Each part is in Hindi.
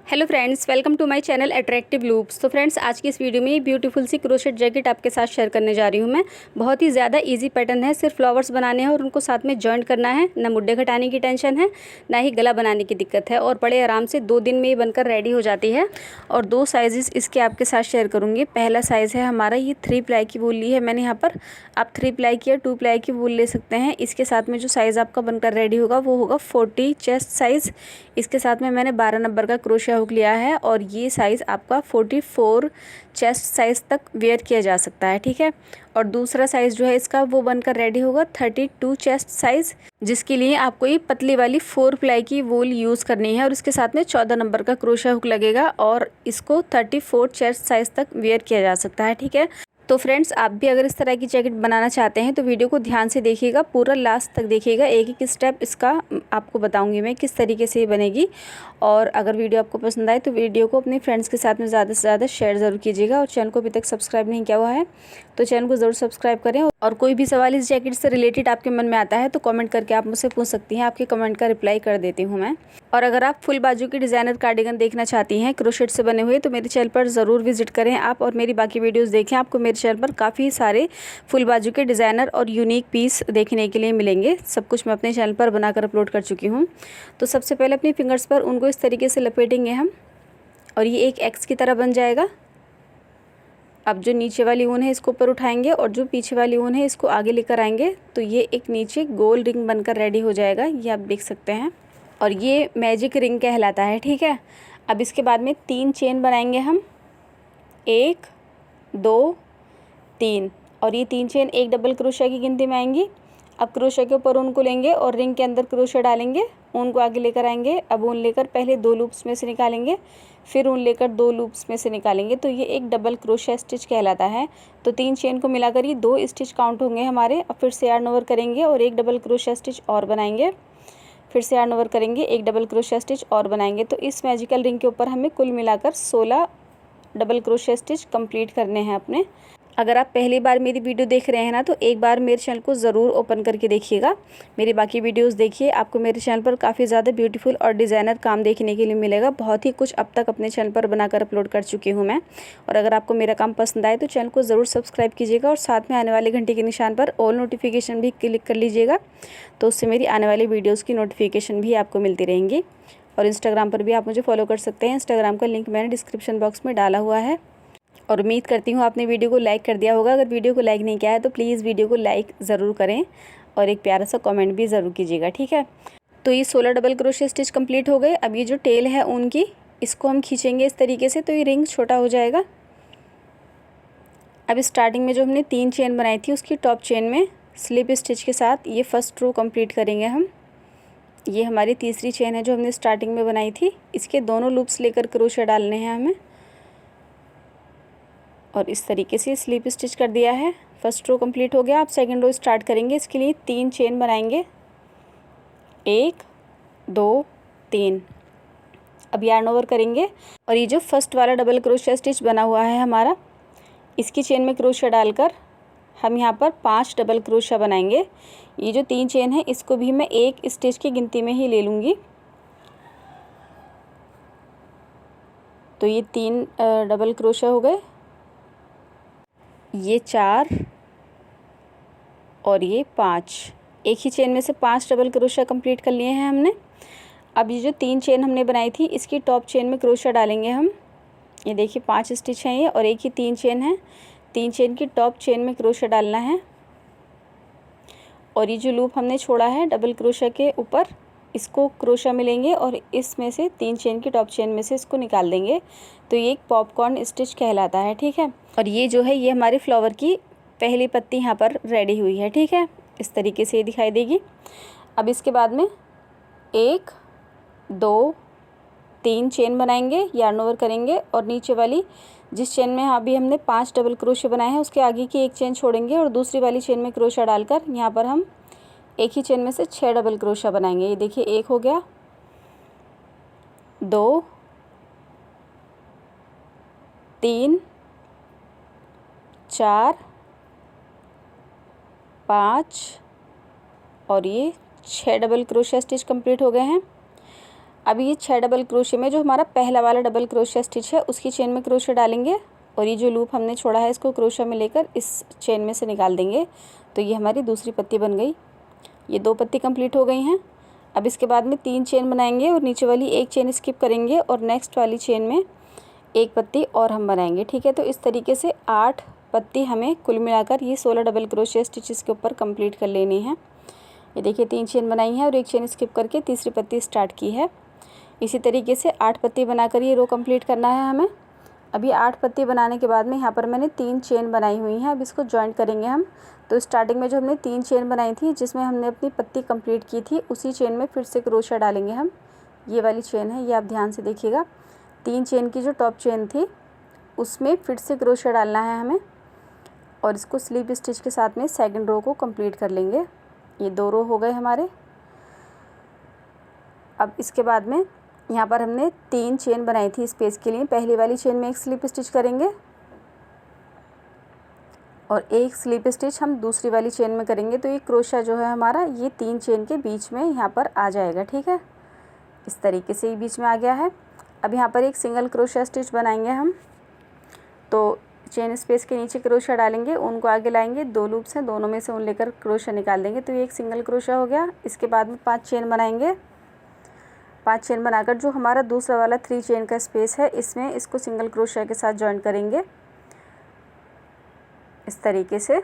Hello friends, welcome to my channel attractive loops. तो फ्रेंड्स, आज की इस वीडियो में ब्यूटीफुल सी क्रोशेट जैकेट आपके साथ शेयर करने जा रही हूँ मैं। बहुत ही ज़्यादा इजी पैटर्न है, सिर्फ फ्लावर्स बनाने हैं और उनको साथ में जॉइंट करना है। ना मुड्डे घटाने की टेंशन है, ना ही गला बनाने की दिक्कत है और बड़े आराम से 2 दिन में ये बनकर रेडी हो जाती है। और 2 साइज़ इसके आपके साथ शेयर करूँगी। पहला साइज़ है हमारा, ये 3 प्लाई की वूल ली है मैंने यहाँ पर। आप 3 प्लाई की या 2 प्लाई की वूल ले सकते हैं। इसके साथ में जो साइज़ आपका बनकर रेडी होगा वो होगा 40 चेस्ट साइज़। इसके साथ में मैंने 12 नंबर का क्रोशिया हुक लिया है और ये साइज़ आपका 44 चेस्ट साइज़ तक वेयर किया जा सकता है, ठीक है। और दूसरा साइज़ जो है इसका वो बनकर रेडी होगा 32 चेस्ट साइज़, जिसके लिए आपको ये पतली वाली 4 प्लाई की वूल यूज़ करनी है और इसके साथ में 14 नंबर का क्रोशिया हुक लगेगा और इसको 34 चेस्ट साइज़ तक वेयर किया जा सकता है, ठीक है। तो फ्रेंड्स, आप भी अगर इस तरह की जैकेट बनाना चाहते हैं तो वीडियो को ध्यान से देखिएगा, पूरा लास्ट तक देखिएगा। एक एक स्टेप इसका आपको बताऊंगी मैं किस तरीके से ये बनेगी। और अगर वीडियो आपको पसंद आए तो वीडियो को अपने फ्रेंड्स के साथ में ज़्यादा से ज़्यादा शेयर ज़रूर कीजिएगा। और चैनल को अभी तक सब्सक्राइब नहीं किया हुआ है तो चैनल को ज़रूर सब्सक्राइब करें। और कोई भी सवाल इस जैकेट से रिलेटेड आपके मन में आता है तो कमेंट करके आप मुझसे पूछ सकती हैं, आपके कमेंट का रिप्लाई कर देती हूँ मैं। और अगर आप फुल बाजू की डिज़ाइनर कार्डिगन देखना चाहती हैं क्रोशेट से बने हुए तो मेरे चैनल पर ज़रूर विजिट करें आप और मेरी बाकी वीडियोज़ देखें। आपको मेरे चैनल पर काफ़ी सारे फुल बाजू के डिज़ाइनर और यूनिक पीस देखने के लिए मिलेंगे। सब कुछ मैं अपने चैनल पर बनाकर अपलोड कर चुकी हूँ। तो सबसे पहले अपनी फिंगर्स पर उनको इस तरीके से लपेटेंगे हम और ये एक एक्स की तरह बन जाएगा। अब जो नीचे वाली ऊन है इसको ऊपर उठाएंगे और जो पीछे वाली ऊन है इसको आगे लेकर आएंगे तो ये एक नीचे गोल रिंग बनकर रेडी हो जाएगा, ये आप देख सकते हैं। और ये मैजिक रिंग कहलाता है, ठीक है। अब इसके बाद में 3 चेन बनाएंगे हम, 1 2 3। और ये 3 चेन एक डबल क्रोशिया की गिनती में आएंगी। अब क्रोशिया के ऊपर ऊन को लेंगे और रिंग के अंदर क्रोशिया डालेंगे, ऊन को आगे लेकर आएंगे। अब ऊन लेकर पहले 2 लूप्स में से निकालेंगे, फिर ऊन लेकर 2 लूप्स में से निकालेंगे तो ये एक डबल क्रोशिया स्टिच कहलाता है। तो 3 चेन को मिलाकर ये 2 स्टिच काउंट होंगे हमारे। अब फिर से यार्न ओवर करेंगे और एक डबल क्रोशिया स्टिच और बनाएंगे, फिर से यार्न ओवर करेंगे, एक डबल क्रोशिया स्टिच और बनाएंगे। तो इस मैजिकल रिंग के ऊपर हमें कुल मिलाकर 16 डबल क्रोशिया स्टिच कंप्लीट करने हैं अपने। अगर आप पहली बार मेरी वीडियो देख रहे हैं ना तो एक बार मेरे चैनल को ज़रूर ओपन करके देखिएगा, मेरी बाकी वीडियोस देखिए। आपको मेरे चैनल पर काफ़ी ज़्यादा ब्यूटीफुल और डिज़ाइनर काम देखने के लिए मिलेगा। बहुत ही कुछ अब तक अपने चैनल पर बनाकर अपलोड कर चुकी हूँ मैं। और अगर आपको मेरा काम पसंद आए तो चैनल को ज़रूर सब्सक्राइब कीजिएगा और साथ में आने वाले घंटे के निशान पर ऑल नोटिफिकेशन भी क्लिक कर लीजिएगा, तो उससे मेरी आने वाली वीडियोज़ की नोटिफिकेशन भी आपको मिलती रहेंगी। और इंस्टाग्राम पर भी आप मुझे फॉलो कर सकते हैं, इंस्टाग्राम का लिंक मैंने डिस्क्रिप्शन बॉक्स में डाला हुआ है। और उम्मीद करती हूँ आपने वीडियो को लाइक कर दिया होगा। अगर वीडियो को लाइक नहीं किया है तो प्लीज़ वीडियो को लाइक ज़रूर करें और एक प्यारा सा कमेंट भी ज़रूर कीजिएगा, ठीक है। तो ये 16 डबल क्रोशिया स्टिच कंप्लीट हो गए। अब ये जो टेल है ऊन की, इसको हम खींचेंगे इस तरीके से तो ये रिंग छोटा हो जाएगा। अब स्टार्टिंग में जो हमने 3 चेन बनाई थी उसकी टॉप चेन में स्लिप स्टिच के साथ ये फर्स्ट रो कंप्लीट करेंगे हम। ये हमारी तीसरी चेन है जो हमने स्टार्टिंग में बनाई थी, इसके दोनों लूप्स लेकर क्रोशिया डालने हैं हमें और इस तरीके से स्लिप स्टिच कर दिया है। फर्स्ट रो कंप्लीट हो गया। आप सेकंड रो स्टार्ट करेंगे, इसके लिए 3 चेन बनाएंगे, 1 2 3। अब यार्न ओवर करेंगे और ये जो फर्स्ट वाला डबल क्रोशिया स्टिच बना हुआ है हमारा, इसकी चेन में क्रोशिया डालकर हम यहाँ पर 5 डबल क्रोशिया बनाएंगे। ये जो 3 चेन है इसको भी मैं एक स्टिच की गिनती में ही ले लूँगी। तो ये 3 डबल क्रोशिया हो गए, ये 4 और ये 5। एक ही चेन में से 5 डबल क्रोशिया कंप्लीट कर लिए हैं हमने। अब ये जो 3 चेन हमने बनाई थी इसकी टॉप चेन में क्रोशिया डालेंगे हम। ये देखिए 5 स्टिच हैं ये और एक ही 3 चेन है। 3 चेन की टॉप चेन में क्रोशिया डालना है और ये जो लूप हमने छोड़ा है डबल क्रोशिया के ऊपर, इसको क्रोशिया मिलेंगे और इसमें से 3 चेन की टॉप चेन में से इसको निकाल देंगे। तो ये एक पॉपकॉर्न स्टिच कहलाता है, ठीक है। और ये जो है ये हमारे फ्लावर की पहली पत्ती यहाँ पर रेडी हुई है, ठीक है। इस तरीके से ये दिखाई देगी। अब इसके बाद में 1 2 3 चेन बनाएंगे, यार्न ओवर करेंगे और नीचे वाली जिस चेन में अभी हमने 5 डबल क्रोशिया बनाए हैं उसके आगे की एक चेन छोड़ेंगे और दूसरी वाली चेन में क्रोशिया डालकर यहाँ पर हम एक ही चेन में से 6 डबल क्रोशिया बनाएंगे। ये देखिए 1 हो गया, 2 3 4 5 और ये 6 डबल क्रोशिया स्टिच कंप्लीट हो गए हैं। अभी ये 6 डबल क्रोशे में जो हमारा पहला वाला डबल क्रोशिया स्टिच है उसकी चेन में क्रोशे डालेंगे और ये जो लूप हमने छोड़ा है इसको क्रोशा में लेकर इस चेन में से निकाल देंगे। तो ये हमारी दूसरी पत्ती बन गई। ये 2 पत्ती कंप्लीट हो गई हैं। अब इसके बाद में 3 चेन बनाएंगे और नीचे वाली एक चेन स्किप करेंगे और नेक्स्ट वाली चेन में एक पत्ती और हम बनाएंगे। ठीक है, तो इस तरीके से 8 पत्ती हमें कुल मिलाकर ये 16 डबल क्रोशिया स्टिचेस के ऊपर कंप्लीट कर लेनी है। ये देखिए 3 चेन बनाई है और एक चेन स्किप करके तीसरी पत्ती स्टार्ट की है। इसी तरीके से 8 पत्ती बनाकर ये रो कंप्लीट करना है हमें। अभी 8 पत्ती बनाने के बाद में यहाँ पर मैंने 3 चेन बनाई हुई हैं। अब इसको जॉइंट करेंगे हम। तो स्टार्टिंग में जो हमने 3 चेन बनाई थी जिसमें हमने अपनी पत्ती कंप्लीट की थी उसी चेन में फिर से क्रोशा डालेंगे हम। ये वाली चेन है, ये आप ध्यान से देखिएगा। 3 चेन की जो टॉप चेन थी उसमें फिर से क्रोशा डालना है हमें और इसको स्लिप स्टिच के साथ में सेकंड रो को कंप्लीट कर लेंगे। ये 2 रो हो गए हमारे। अब इसके बाद में यहाँ पर हमने 3 चेन बनाई थी स्पेस के लिए। पहली वाली चेन में एक स्लिप स्टिच करेंगे और एक स्लिप स्टिच हम दूसरी वाली चेन में करेंगे। तो ये क्रोशा जो है हमारा ये 3 चेन के बीच में यहाँ पर आ जाएगा। ठीक है, इस तरीके से ये बीच में आ गया है। अब यहाँ पर एक सिंगल क्रोशा स्टिच बनाएंगे हम। तो चेन स्पेस के नीचे क्रोशा डालेंगे, उनको आगे लाएंगे, 2 लूप्स हैं दोनों में से उन लेकर क्रोशा निकाल देंगे। तो ये एक सिंगल क्रोशा हो गया। इसके बाद में 5 चेन बनाएंगे। 5 चेन बनाकर जो हमारा दूसरा वाला 3 चेन का स्पेस है इसमें इसको सिंगल क्रोशिया के साथ जॉइन करेंगे इस तरीके से।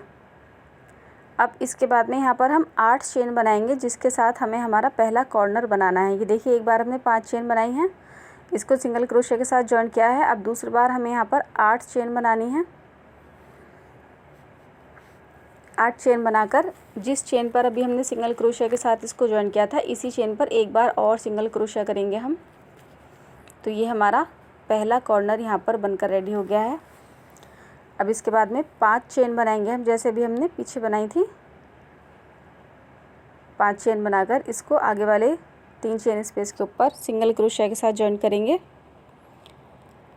अब इसके बाद में यहाँ पर हम 8 चेन बनाएंगे जिसके साथ हमें हमारा पहला कॉर्नर बनाना है। ये देखिए एक बार हमने 5 चेन बनाई हैं, इसको सिंगल क्रोशिया के साथ जॉइन किया है। अब दूसरी बार हमें यहाँ पर 8 चेन बनानी है। 8 चेन बनाकर जिस चेन पर अभी हमने सिंगल क्रोशिया के साथ इसको जॉइन किया था इसी चेन पर एक बार और सिंगल क्रोशिया करेंगे हम। तो ये हमारा पहला कॉर्नर यहाँ पर बनकर रेडी हो गया है। अब इसके बाद में 5 चेन बनाएंगे हम जैसे भी हमने पीछे बनाई थी। 5 चेन बनाकर इसको आगे वाले 3 चेन स्पेस के ऊपर सिंगल क्रोशिया के साथ जॉइन करेंगे।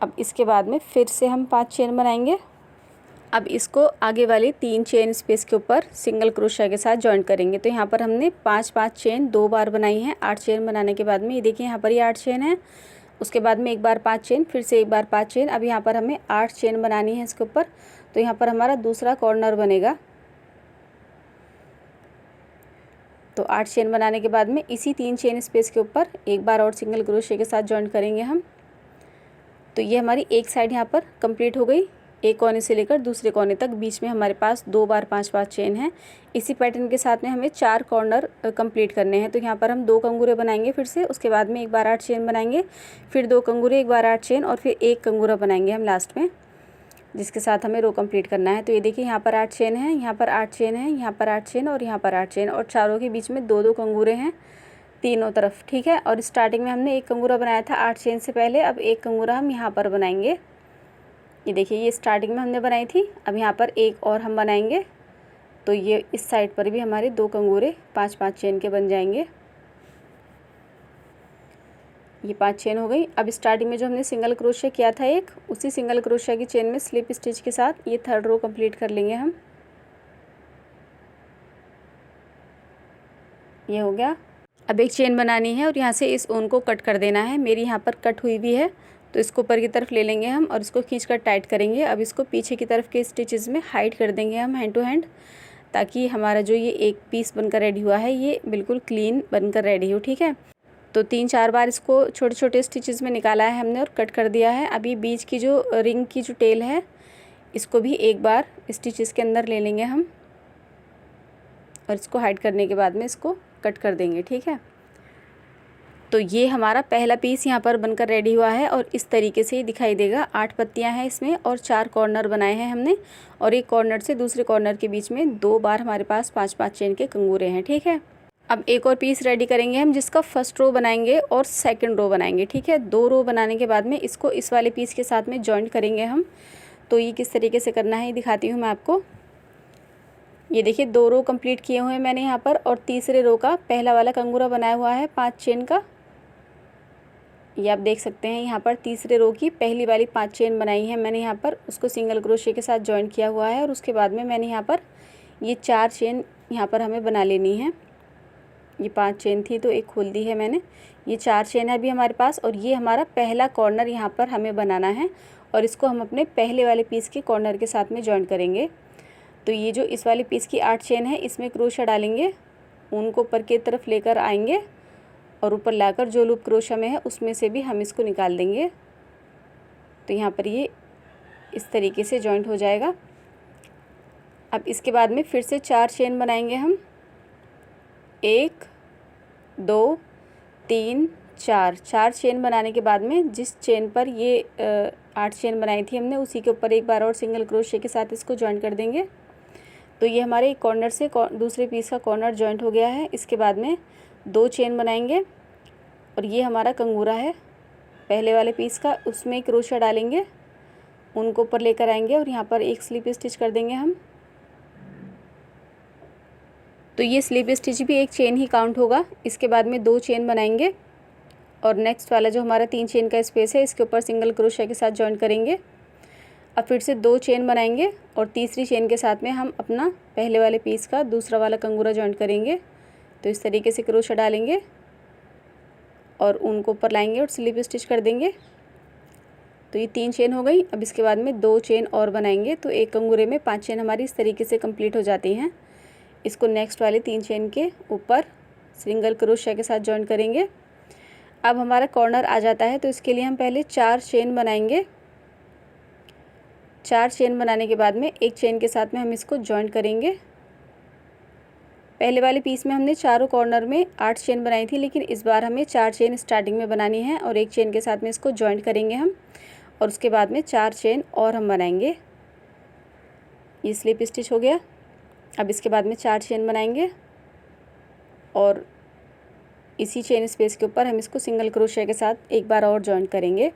अब इसके बाद में फिर से हम 5 चेन बनाएंगे। अब इसको आगे वाले 3 चेन स्पेस के ऊपर सिंगल क्रोशिया के साथ जॉइन करेंगे। तो यहाँ पर हमने 5 चेन 2 बार बनाई हैं। 8 चेन बनाने के बाद में ये देखिए यहाँ पर ये 8 चेन है। उसके बाद में एक बार 5 चेन, फिर से एक बार 5 चेन। अब यहाँ पर हमें 8 चेन बनानी है इसके ऊपर। तो यहाँ पर हमारा दूसरा कॉर्नर बनेगा। तो 8 चेन बनाने के बाद में इसी 3 चेन स्पेस के ऊपर एक बार और सिंगल क्रोशिया के साथ जॉइन करेंगे हम। तो ये हमारी एक साइड यहाँ पर कंप्लीट हो गई। एक कोने से लेकर दूसरे कोने तक बीच में हमारे पास 2 बार 5 चेन है। इसी पैटर्न के साथ में हमें 4 कॉर्नर कंप्लीट करने हैं। तो यहाँ पर हम 2 कंगूरे बनाएंगे फिर से। उसके बाद में एक बार 8 चेन बनाएंगे, फिर 2 कंगूरे, एक बार 8 चेन और फिर एक कंगूरा बनाएंगे हम लास्ट में, जिसके साथ हमें रो कंप्लीट करना है। तो ये देखिए यहाँ पर 8 चेन है, यहाँ पर 8 चेन है, यहाँ पर 8 चेन और यहाँ पर 8 चेन और चारों के बीच में 2-2 कंगूरे हैं तीनों तरफ। ठीक है, और स्टार्टिंग में हमने एक कंगूरा बनाया था 8 चेन से पहले। अब एक कंगूरा हम यहाँ पर बनाएंगे। ये देखिए ये स्टार्टिंग में हमने बनाई थी। अब यहाँ पर एक और हम बनाएंगे। तो ये इस साइड पर भी हमारे 2 कंगूरे 5 चेन के बन जाएंगे। ये 5 चेन हो गई। अब स्टार्टिंग में जो हमने सिंगल क्रोशिया किया था एक, उसी सिंगल क्रोशिया की चेन में स्लिप स्टिच के साथ ये 3rd रो कंप्लीट कर लेंगे हम। ये हो गया। अब एक चेन बनानी है और यहाँ से इस ऊन को कट कर देना है। मेरी यहाँ पर कट हुई भी है तो इसको ऊपर की तरफ ले लेंगे हम और इसको खींचकर टाइट करेंगे। अब इसको पीछे की तरफ के स्टिचेस में हाइड कर देंगे हम हैंड टू हैंड, ताकि हमारा जो ये एक पीस बनकर रेडी हुआ है ये बिल्कुल क्लीन बनकर रेडी हो। ठीक है, तो 3-4 बार इसको छोटे छोटे स्टिचेस में निकाला है हमने और कट कर दिया है। अभी बीच की जो रिंग की जो टेल है इसको भी एक बार स्टिचेस के अंदर ले लेंगे हम और इसको हाइड करने के बाद में इसको कट कर देंगे। ठीक है, तो ये हमारा पहला पीस यहाँ पर बनकर रेडी हुआ है और इस तरीके से ही दिखाई देगा। 8 पत्तियाँ हैं इसमें और 4 कॉर्नर बनाए हैं हमने और एक कॉर्नर से दूसरे कॉर्नर के बीच में 2 बार हमारे पास 5 चेन के कंगूरे हैं। ठीक है, अब एक और पीस रेडी करेंगे हम जिसका फर्स्ट रो बनाएंगे और सेकंड रो बनाएंगे। ठीक है, 2 रो बनाने के बाद में इसको इस वाले पीस के साथ में जॉइंट करेंगे हम। तो ये किस तरीके से करना है दिखाती हूँ मैं आपको। ये देखिए 2 रो कंप्लीट किए हुए हैं मैंने यहाँ पर और तीसरे रो का पहला वाला कंगूरा बनाया हुआ है 5 चेन का। ये आप देख सकते हैं यहाँ पर तीसरे रो की पहली वाली 5 चेन बनाई है मैंने यहाँ पर, उसको सिंगल क्रोशिया के साथ जॉइन किया हुआ है और उसके बाद में मैंने यहाँ पर ये 4 चेन यहाँ पर हमें बना लेनी है। ये 5 चेन थी तो एक खोल दी है मैंने। ये 4 चेन है अभी हमारे पास और ये हमारा पहला कॉर्नर यहाँ पर हमें बनाना है और इसको हम अपने पहले वाले पीस के कॉर्नर के साथ में जॉइन करेंगे। तो ये जो इस वाले पीस की 8 चेन है इसमें क्रोशा डालेंगे, ऊन को ऊपर की तरफ लेकर आएंगे और ऊपर लाकर जो लूप क्रोशा में है उसमें से भी हम इसको निकाल देंगे। तो यहाँ पर ये इस तरीके से जॉइंट हो जाएगा। अब इसके बाद में फिर से 4 चेन बनाएंगे हम, 1 2 3 4 चेन बनाने के बाद में जिस चेन पर ये 8 चेन बनाई थी हमने उसी के ऊपर एक बार और सिंगल क्रोशे के साथ इसको जॉइन कर देंगे। तो ये हमारे एक कॉर्नर से दूसरे पीस का कॉर्नर जॉइंट हो गया है। इसके बाद में 2 चेन बनाएंगे और ये हमारा कंगूरा है पहले वाले पीस का, उसमें क्रोशा डालेंगे, उनको ऊपर लेकर आएंगे और यहाँ पर एक स्लिप स्टिच कर देंगे हम। तो ये स्लिप स्टिच भी एक चेन ही काउंट होगा। इसके बाद में 2 चेन बनाएंगे और नेक्स्ट वाला जो हमारा 3 चेन का स्पेस है इसके ऊपर सिंगल क्रोशा के साथ जॉइन करेंगे। अब फिर से 2 चेन बनाएंगे और तीसरी चेन के साथ में हम अपना पहले वाले पीस का दूसरा वाला कंगूरा जॉइन करेंगे। तो इस तरीके से क्रोशा डालेंगे और उनको ऊपर लाएंगे और स्लिप स्टिच कर देंगे। तो ये 3 चेन हो गई। अब इसके बाद में 2 चेन और बनाएंगे तो एक कंगूरे में 5 चेन हमारी इस तरीके से कंप्लीट हो जाती हैं। इसको नेक्स्ट वाले 3 चेन के ऊपर सिंगल क्रोशा के साथ जॉइन करेंगे। अब हमारा कॉर्नर आ जाता है तो इसके लिए हम पहले 4 चेन बनाएंगे। 4 चेन बनाने के बाद में एक चेन के साथ में हम इसको जॉइन करेंगे। पहले वाले पीस में हमने चारों कॉर्नर में 8 चेन बनाई थी, लेकिन इस बार हमें 4 चेन स्टार्टिंग में बनानी है और एक चेन के साथ में इसको जॉइन करेंगे हम और उसके बाद में 4 चेन और हम बनाएंगे। ये स्लिप स्टिच हो गया। अब इसके बाद में 4 चेन बनाएंगे और इसी चेन स्पेस के ऊपर हम इसको सिंगल क्रोशिया के साथ एक बार और जॉइन करेंगे।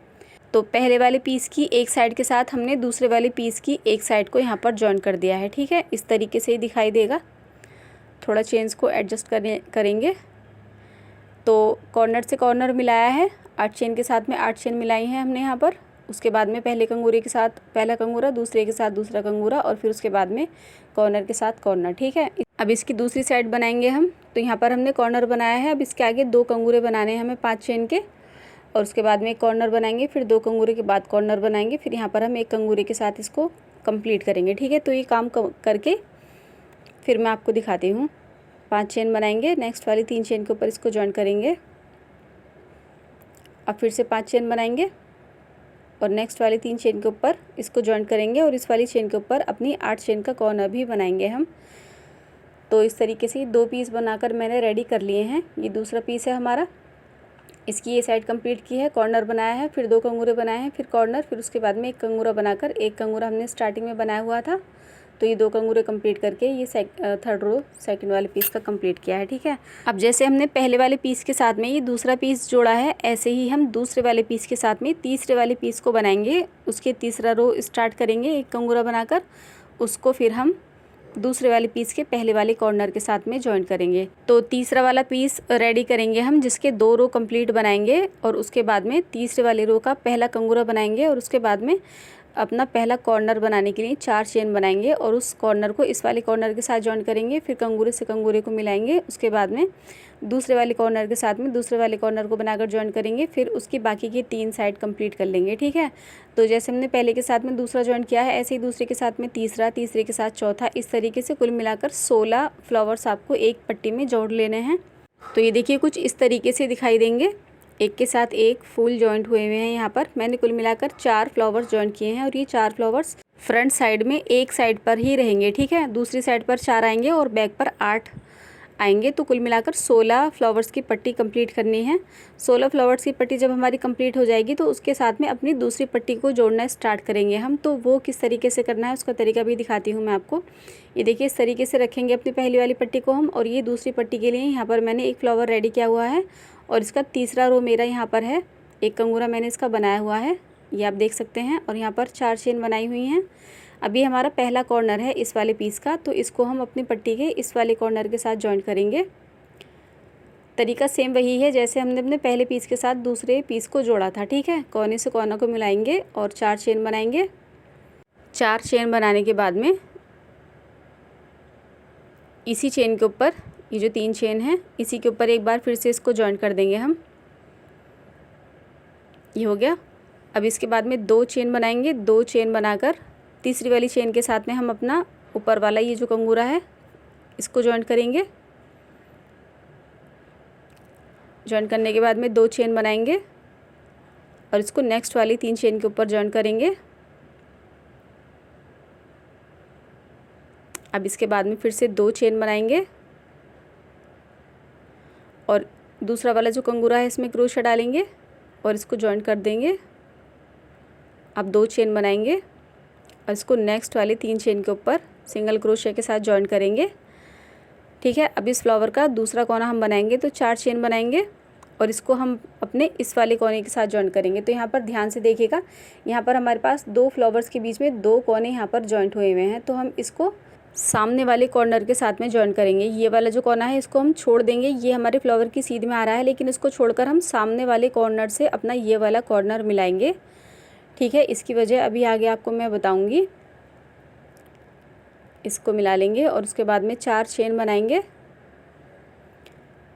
तो पहले वाले पीस की एक साइड के साथ हमने दूसरे वाले पीस की एक साइड को यहाँ पर जॉइन कर दिया है। ठीक है, इस तरीके से ही दिखाई देगा। थोड़ा चेन्स को एडजस्ट करेंगे। तो कॉर्नर से कॉर्नर मिलाया है, 8 चेन के साथ में 8 चेन मिलाई हैं हमने यहाँ पर। उसके बाद में पहले कंगूरे के साथ पहला कंगूरा, दूसरे के साथ दूसरा कंगूरा और फिर उसके बाद में कॉर्नर के साथ कॉर्नर। ठीक है, अब इसकी दूसरी साइड बनाएंगे हम। तो यहाँ पर हमने कॉर्नर बनाया है। अब इसके आगे 2 कंगूरे बनाने हैं हमें 5 चेन के और उसके बाद में एक कॉर्नर बनाएंगे, फिर 2 कंगूरे के बाद कॉर्नर बनाएंगे, फिर यहाँ पर हम एक कंगूरे के साथ इसको कंप्लीट करेंगे। ठीक है, तो ये काम करके फिर मैं आपको दिखाती हूँ। 5 चेन बनाएंगे, नेक्स्ट वाली 3 चेन के ऊपर इसको जॉइन करेंगे। अब फिर से 5 चेन बनाएंगे और नेक्स्ट वाली 3 चेन के ऊपर इसको जॉइन करेंगे और इस वाली चेन के ऊपर अपनी 8 चेन का कॉर्नर भी बनाएंगे हम। तो इस तरीके से 2 पीस बनाकर मैंने रेडी कर लिए हैं। ये दूसरा पीस है हमारा, इसकी ये साइड कंप्लीट की है, कॉर्नर बनाया है, फिर 2 कंगूरे बनाए हैं, फिर कॉर्नर, फिर उसके बाद में एक कंगूरा बनाकर, एक कंगूरा हमने स्टार्टिंग में बनाया हुआ था। तो ये 2 कंगूरे कंप्लीट करके ये थर्ड रो सेकंड वाले पीस का कंप्लीट किया है। ठीक है, अब जैसे हमने पहले वाले पीस के साथ में ये दूसरा पीस जोड़ा है, ऐसे ही हम दूसरे वाले पीस के साथ में तीसरे वाले पीस को बनाएंगे। उसके तीसरा रो स्टार्ट करेंगे एक कंगूरा बनाकर, उसको फिर हम दूसरे वाले पीस के पहले वाले कॉर्नर के साथ में जॉइन करेंगे। तो तीसरा वाला पीस रेडी करेंगे हम, जिसके 2 रो कंप्लीट बनाएंगे और उसके बाद में तीसरे वाले रो का पहला कंगूरा बनाएंगे और उसके बाद में अपना पहला कॉर्नर बनाने के लिए 4 चेन बनाएंगे और उस कॉर्नर को इस वाले कॉर्नर के साथ जॉइन करेंगे। फिर कंगूरे से कंगूरे को मिलाएंगे, उसके बाद में दूसरे वाले कॉर्नर के साथ में दूसरे वाले कॉर्नर को बनाकर जॉइन करेंगे। फिर उसकी बाकी की 3 साइड कंप्लीट कर लेंगे। ठीक है, तो जैसे हमने पहले के साथ में दूसरा जॉइन किया है, ऐसे ही दूसरे के साथ में तीसरा, तीसरे के साथ चौथा, इस तरीके से कुल मिलाकर 16 फ्लावर्स आपको एक पट्टी में जोड़ लेने हैं। तो ये देखिए कुछ इस तरीके से दिखाई देंगे, एक के साथ एक फुल जॉइंट हुए हुए हैं। यहाँ पर मैंने कुल मिलाकर 4 फ्लावर्स जॉइन किए हैं और ये 4 फ्लावर्स फ्रंट साइड में एक साइड पर ही रहेंगे। ठीक है, दूसरी साइड पर 4 आएंगे और बैक पर 8 आएंगे। तो कुल मिलाकर 16 फ्लावर्स की पट्टी कंप्लीट करनी है। 16 फ्लावर्स की पट्टी जब हमारी कंप्लीट हो जाएगी तो उसके साथ में अपनी दूसरी पट्टी को जोड़ना स्टार्ट करेंगे हम। तो वो किस तरीके से करना है उसका तरीका भी दिखाती हूँ मैं आपको। ये देखिए इस तरीके से रखेंगे अपनी पहली वाली पट्टी को हम, और ये दूसरी पट्टी के लिए यहाँ पर मैंने एक फ्लावर रेडी किया हुआ है और इसका तीसरा रो मेरा यहाँ पर है। एक कंगूरा मैंने इसका बनाया हुआ है, ये आप देख सकते हैं, और यहाँ पर 4 चेन बनाई हुई हैं। अभी हमारा पहला कॉर्नर है इस वाले पीस का, तो इसको हम अपनी पट्टी के इस वाले कॉर्नर के साथ जॉइन करेंगे। तरीका सेम वही है जैसे हमने अपने पहले पीस के साथ दूसरे पीस को जोड़ा था। ठीक है, कोने से कोना को मिलाएंगे और 4 चेन बनाएंगे। 4 चेन बनाने के बाद में इसी चेन के ऊपर ये जो 3 चेन है इसी के ऊपर एक बार फिर से इसको जॉइन कर देंगे हम। ये हो गया। अब इसके बाद में 2 चेन बनाएंगे। 2 चेन बनाकर तीसरी वाली चेन के साथ में हम अपना ऊपर वाला ये जो कंगूरा है इसको जॉइन करेंगे। जॉइन करने के बाद में 2 चेन बनाएंगे और इसको नेक्स्ट वाली 3 चेन के ऊपर जॉइन करेंगे। अब इसके बाद में फिर से 2 चेन बनाएंगे और दूसरा वाला जो कंगूरा है इसमें क्रोशा डालेंगे और इसको जॉइन कर देंगे। अब 2 चेन बनाएंगे और इसको नेक्स्ट वाले 3 चेन के ऊपर सिंगल क्रोशे के साथ जॉइन करेंगे। ठीक है। अब इस फ्लावर का दूसरा कोना हम बनाएंगे तो 4 चेन बनाएंगे और इसको हम अपने इस वाले कोने के साथ जॉइन करेंगे। तो यहाँ पर ध्यान से देखिएगा, यहाँ पर हमारे पास 2 फ्लावर्स के बीच में 2 कोने यहाँ पर जॉइंट हुए हुए हैं, तो हम इसको सामने वाले कॉर्नर के साथ में जॉइन करेंगे। ये वाला जो कोना है इसको हम छोड़ देंगे, ये हमारे फ्लावर की सीध में आ रहा है, लेकिन इसको छोड़कर हम सामने वाले कॉर्नर से अपना ये वाला कॉर्नर मिलाएंगे। ठीक है। इसकी वजह अभी आगे आपको मैं बताऊंगी। इसको मिला लेंगे और उसके बाद में 4 चेन बनाएंगे।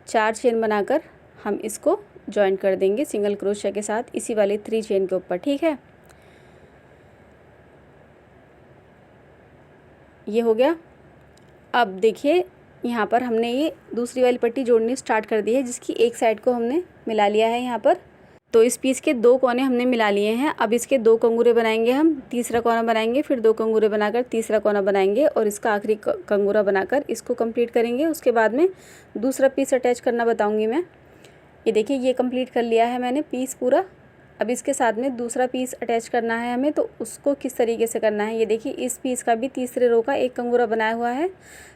4 चेन बनाकर हम इसको जॉइन कर देंगे सिंगल क्रोशिया के साथ इसी वाले 3 चेन के ऊपर। ठीक है। ये हो गया। अब देखिए यहाँ पर हमने ये दूसरी वाली पट्टी जोड़नी स्टार्ट कर दी है, जिसकी एक साइड को हमने मिला लिया है यहाँ पर। तो इस पीस के 2 कोने हमने मिला लिए हैं। अब इसके 2 कंगूरे बनाएंगे हम, तीसरा कोना बनाएंगे, फिर 2 कंगूरे बनाकर तीसरा कोना बनाएंगे और इसका आखिरी कंगूरा बनाकर इसको कंप्लीट करेंगे। उसके बाद में दूसरा पीस अटैच करना बताऊंगी मैं। ये देखिए ये कंप्लीट कर लिया है मैंने पीस पूरा। अब इसके साथ में दूसरा पीस अटैच करना है हमें, तो उसको किस तरीके से करना है ये देखिए। इस पीस का भी तीसरे रो का एक कंगूरा बनाया हुआ है।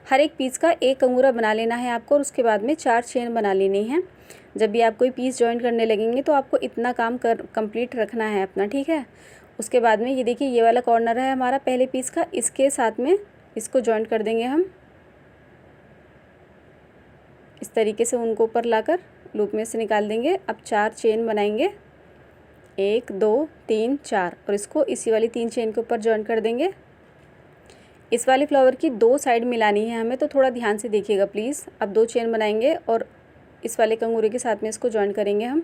हर एक पीस का एक कंगूरा बना लेना है आपको और उसके बाद में 4 चेन बना लेनी है। जब भी आप कोई पीस जॉइन करने लगेंगे तो आपको इतना काम कंप्लीट रखना है अपना। ठीक है। उसके बाद में ये देखिए ये वाला कॉर्नर है हमारा पहले पीस का, इसके साथ में इसको जॉइन कर देंगे हम इस तरीके से, उनको ऊपर लाकर लूप में से निकाल देंगे। अब 4 चेन बनाएंगे, 1 2 3 4 और इसको इसी वाली 3 चेन के ऊपर जॉइन कर देंगे। इस वाले फ्लावर की 2 साइड मिलानी है हमें, तो थोड़ा ध्यान से देखिएगा प्लीज़। अब 2 चेन बनाएंगे और इस वाले कंगूरे के साथ में इसको जॉइन करेंगे हम।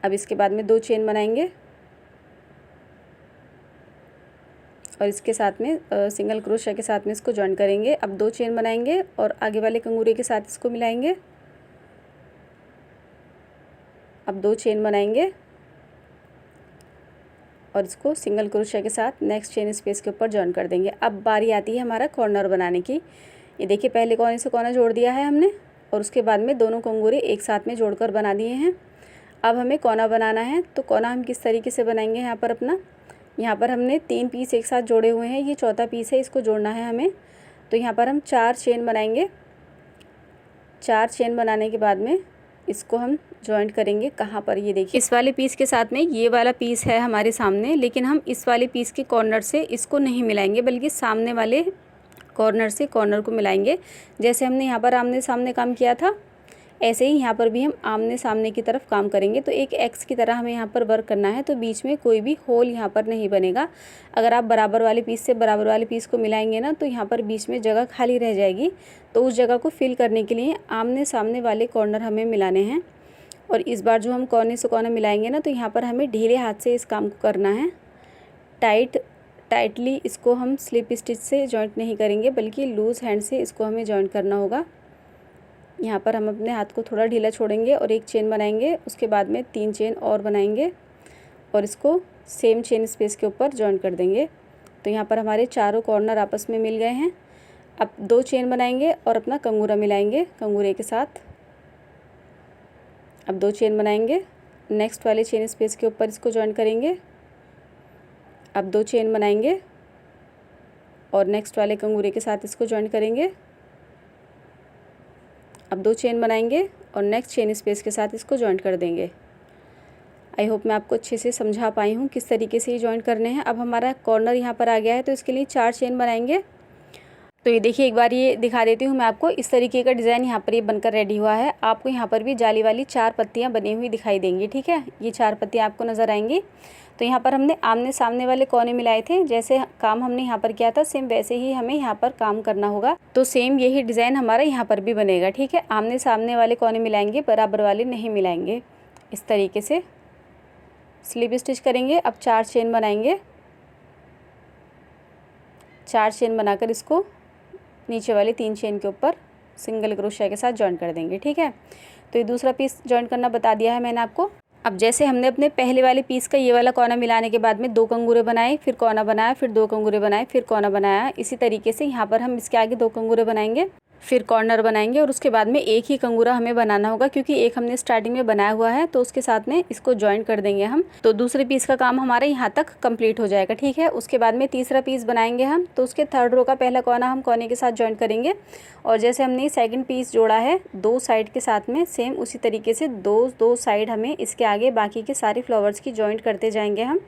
अब इसके बाद में 2 चेन बनाएंगे और इसके साथ में सिंगल क्रोशिया के साथ में इसको जॉइन करेंगे। अब 2 चेन बनाएंगे और आगे वाले कंगूरे के साथ इसको मिलाएंगे। अब 2 चेन बनाएंगे और इसको सिंगल क्रोशिया के साथ नेक्स्ट चेन स्पेस के ऊपर जॉइन कर देंगे। अब बारी आती है हमारा कॉर्नर बनाने की। ये देखिए पहले कोने से कोना जोड़ दिया है हमने और उसके बाद में दोनों कंगूरे एक साथ में जोड़कर बना दिए हैं। अब हमें कोना बनाना है, तो कोना हम किस तरीके से बनाएंगे यहाँ पर अपना, यहाँ पर हमने 3 पीस एक साथ जोड़े हुए हैं, ये चौथा पीस है, इसको जोड़ना है हमें। तो यहाँ पर हम 4 चेन बनाएंगे। 4 चेन बनाने के बाद में इसको हम जॉइंट करेंगे कहाँ पर, ये देखिए इस वाले पीस के साथ में। ये वाला पीस है हमारे सामने, लेकिन हम इस वाले पीस के कॉर्नर से इसको नहीं मिलाएंगे, बल्कि सामने वाले कॉर्नर से कॉर्नर को मिलाएंगे। जैसे हमने यहाँ पर आमने सामने काम किया था, ऐसे ही यहाँ पर भी हम आमने सामने की तरफ काम करेंगे। तो एक एक्स की तरह हमें यहाँ पर वर्क करना है, तो बीच में कोई भी होल यहाँ पर नहीं बनेगा। अगर आप बराबर वाले पीस से बराबर वाले पीस को मिलाएंगे ना, तो यहाँ पर बीच में जगह खाली रह जाएगी। तो उस जगह को फिल करने के लिए आमने सामने वाले कॉर्नर हमें मिलाने हैं। और इस बार जो हम कोने से कोना मिलाएंगे ना, तो यहाँ पर हमें ढीले हाथ से इस काम को करना है। टाइटली इसको हम स्लिप स्टिच से जॉइंट नहीं करेंगे, बल्कि लूज़ हैंड से इसको हमें जॉइंट करना होगा। यहाँ पर हम अपने हाथ को थोड़ा ढीला छोड़ेंगे और एक चेन बनाएंगे। उसके बाद में 3 चेन और बनाएंगे और इसको सेम चेन स्पेस के ऊपर जॉइंट कर देंगे। तो यहाँ पर हमारे चारों कॉर्नर आपस में मिल गए हैं। अब 2 चेन बनाएंगे और अपना कंगूरा मिलाएंगे कंगूरे के साथ। अब 2 चेन बनाएंगे, नेक्स्ट वाले चेन स्पेस के ऊपर इसको जॉइन करेंगे। अब 2 चेन बनाएंगे और नेक्स्ट वाले कंगूरे के साथ इसको जॉइन करेंगे। अब 2 चेन बनाएंगे और नेक्स्ट चेन स्पेस के साथ इसको जॉइन कर देंगे। आई होप मैं आपको अच्छे से समझा पाई हूँ किस तरीके से ये जॉइन करने हैं। अब हमारा कॉर्नर यहाँ पर आ गया है, तो इसके लिए 4 चेन बनाएंगे। तो ये देखिए एक बार ये दिखा देती हूँ मैं आपको। इस तरीके का डिज़ाइन यहाँ पर ये बनकर रेडी हुआ है। आपको यहाँ पर भी जाली वाली 4 पत्तियाँ बनी हुई दिखाई देंगी, ठीक है। ये 4 पत्तियाँ आपको नज़र आएंगी। तो यहाँ पर हमने आमने सामने वाले कोने मिलाए थे। जैसे काम हमने यहाँ पर किया था सेम वैसे ही हमें यहाँ पर काम करना होगा। तो सेम यही डिज़ाइन हमारा यहाँ पर भी बनेगा, ठीक है। आमने सामने वाले कोने मिलाएंगे, बराबर वाले नहीं मिलाएंगे। इस तरीके से स्लिप स्टिच करेंगे। अब 4 चेन बनाएंगे। 4 चेन बनाकर इसको नीचे वाली 3 चेन के ऊपर सिंगल क्रोशिया के साथ जॉइन कर देंगे, ठीक है। तो ये दूसरा पीस जॉइन करना बता दिया है मैंने आपको। अब जैसे हमने अपने पहले वाले पीस का ये वाला कोना मिलाने के बाद में 2 कंगूरे बनाए, फिर कोना बनाया, फिर 2 कंगूरे बनाए, फिर कोना बनाया, इसी तरीके से यहाँ पर हम इसके आगे 2 कंगूरे बनाएंगे, फिर कॉर्नर बनाएंगे और उसके बाद में एक ही कंगूरा हमें बनाना होगा, क्योंकि एक हमने स्टार्टिंग में बनाया हुआ है। तो उसके साथ में इसको जॉइन कर देंगे हम। तो दूसरे पीस का काम हमारा यहाँ तक कंप्लीट हो जाएगा, ठीक है। उसके बाद में तीसरा पीस बनाएंगे हम। तो उसके 3rd रो का पहला कोना हम कोने के साथ जॉइन करेंगे और जैसे हमने 2nd पीस जोड़ा है 2 साइड के साथ में, सेम उसी तरीके से 2 साइड हमें इसके आगे बाकी के सारे फ्लावर्स की जॉइंट करते जाएंगे हम